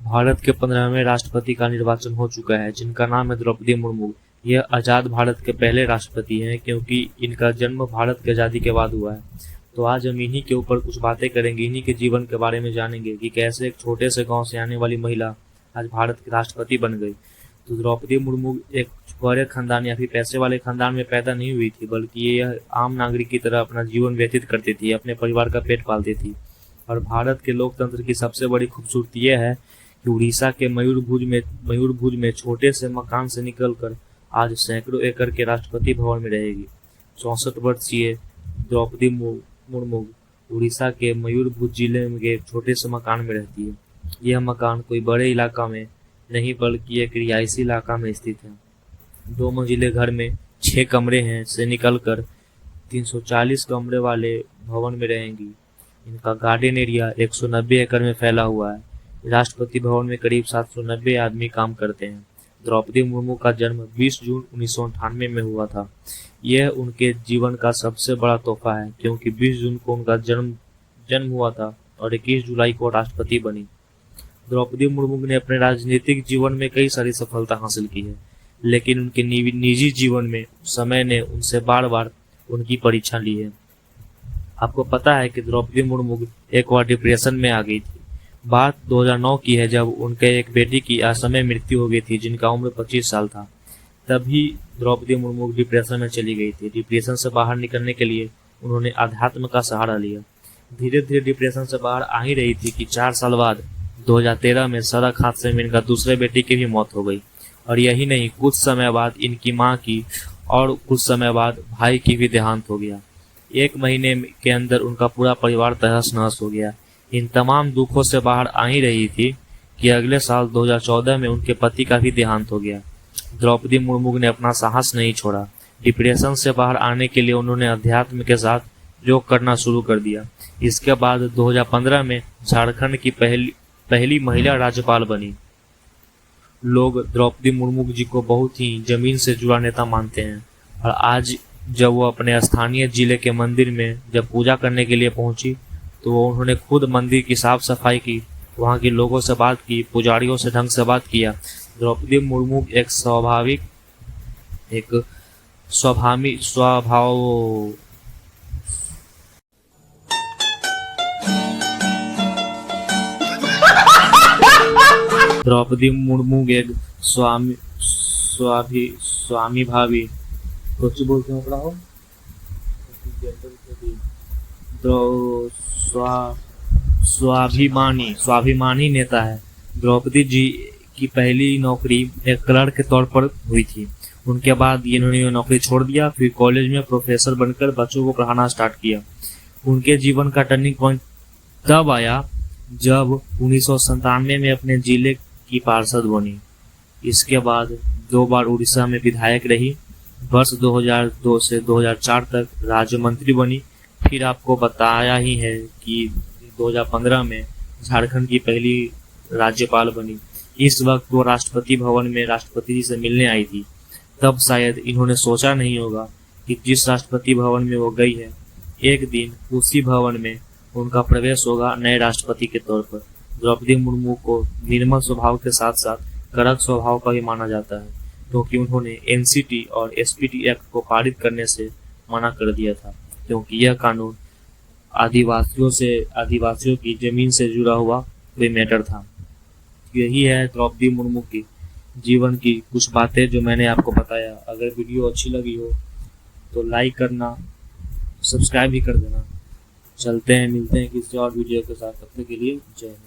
भारत के 15वें राष्ट्रपति का निर्वाचन हो चुका है, जिनका नाम है द्रौपदी मुर्मू। यह आज़ाद भारत के पहले राष्ट्रपति हैं, क्योंकि इनका जन्म भारत की आज़ादी के बाद हुआ है। तो आज हम इन्हीं के ऊपर कुछ बातें करेंगे, इन्हीं के जीवन के बारे में जानेंगे कि कैसे एक छोटे से गांव से आने वाली महिला आज भारत की राष्ट्रपति बन गई। तो द्रौपदी मुर्मू एक बड़े खानदान या फिर पैसे वाले खानदान में पैदा नहीं हुई थी, बल्कि ये आम नागरिक की तरह अपना जीवन व्यतीत करती थी, अपने परिवार का पेट पालती थी। और भारत के लोकतंत्र की सबसे बड़ी खूबसूरती यह है कि उड़ीसा के मयूरभंज में छोटे से मकान से निकलकर आज सैकड़ों एकड़ के राष्ट्रपति भवन में रहेगी। 64 वर्षीय द्रौपदी मुर्मू उड़ीसा के मयूरभंज जिले में एक छोटे से मकान में रहती है। यह मकान कोई बड़े इलाका में नहीं, बल्कि एक रिहायशी इलाका में स्थित है। 2 मंजिले घर में 6 कमरे हैं से निकलकर 340 कमरे वाले भवन में रहेंगी। इनका गार्डन एरिया 190 एकड़ में फैला हुआ है। राष्ट्रपति भवन में करीब 790 आदमी काम करते हैं। द्रौपदी मुर्मू का जन्म 20 जून 1998 में हुआ था। यह उनके जीवन का सबसे बड़ा तोहफा है, क्योंकि 20 जून को उनका जन्म हुआ था और 21 जुलाई को राष्ट्रपति बनी। द्रौपदी मुर्मू ने अपने राजनीतिक जीवन में कई सारी सफलता हासिल की है, लेकिन उनके निजी जीवन में समय ने उनसे बार बार उनकी परीक्षा ली है। आपको पता है कि द्रौपदी मुर्मू एक बार डिप्रेशन में आ गई थी। बात 2009 की है, जब उनके एक बेटी की असमय मृत्यु हो गई थी, जिनका उम्र 25 साल था। तभी द्रौपदी मुर्मू डिप्रेशन में चली गई थी। डिप्रेशन से बाहर निकलने के लिए उन्होंने अध्यात्म का सहारा लिया। धीरे धीरे डिप्रेशन से बाहर आ ही रही थी कि 4 साल बाद 2013 में सड़क हादसे में इनका दूसरे बेटी की भी मौत हो गई। और यही नहीं, कुछ समय बाद इनकी मां की और कुछ समय बाद भाई की भी देहांत हो गया। 1 महीने के अंदर उनका पूरा परिवार तहस नहस हो गया। इन तमाम दुखों से बाहर आ ही रही थी कि अगले साल 2014 में उनके पति का भी देहांत हो गया। द्रौपदी मुर्मू ने अपना साहस नहीं छोड़ा। डिप्रेशन से बाहर आने के लिए उन्होंने अध्यात्म के साथ योग करना शुरू कर दिया। इसके बाद 2015 में झारखंड की पहली महिला राज्यपाल बनी। लोग द्रौपदी मुर्मू जी को बहुत ही जमीन से जुड़ा नेता मानते हैं। और आज जब वो अपने स्थानीय जिले के मंदिर में जब पूजा करने के लिए पहुंची, तो उन्होंने खुद मंदिर की साफ सफाई की, वहां के लोगों से बात की, पुजारियों से ढंग से बात किया। द्रौपदी मुर्मू एक द्रौपदी मुर्मू एक स्वामी भावी कुछ बोलते हो पड़ा हो स्वाभिमानी नेता है। द्रौपदी जी की पहली नौकरी एक क्लर्क के तौर पर हुई थी। उनके बाद इन्होंने नौकरी छोड़ दिया, फिर कॉलेज में प्रोफेसर बनकर बच्चों को पढ़ाना स्टार्ट किया। उनके जीवन का टर्निंग पॉइंट तब आया जब 1997 में अपने जिले की पार्षद बनी। इसके बाद 2 बार उड़ीसा में विधायक रही। वर्ष 2002 से 2004 तक राज्य मंत्री बनी। फिर आपको बताया ही है कि 2015 में झारखंड की पहली राज्यपाल बनी। इस वक्त वो राष्ट्रपति भवन में राष्ट्रपति जी से मिलने आई थी। तब शायद इन्होंने सोचा नहीं होगा कि जिस राष्ट्रपति भवन में वो गई है, एक दिन उसी भवन में उनका प्रवेश होगा नए राष्ट्रपति के तौर पर। द्रौपदी मुर्मू को निर्मल स्वभाव के साथ साथ कड़क स्वभाव का भी माना जाता है, क्योंकि उन्होंने एनसीटी और एसपीटी एक्ट को पारित करने से मना कर दिया था, क्योंकि यह कानून आदिवासियों की जमीन से जुड़ा हुआ कोई मैटर था। यही है द्रौपदी मुर्मू की जीवन की कुछ बातें जो मैंने आपको बताया। अगर वीडियो अच्छी लगी हो तो लाइक करना, सब्सक्राइब भी कर देना। चलते हैं, मिलते हैं किसी और वीडियो के साथ। तब तक के लिए जय हिंद।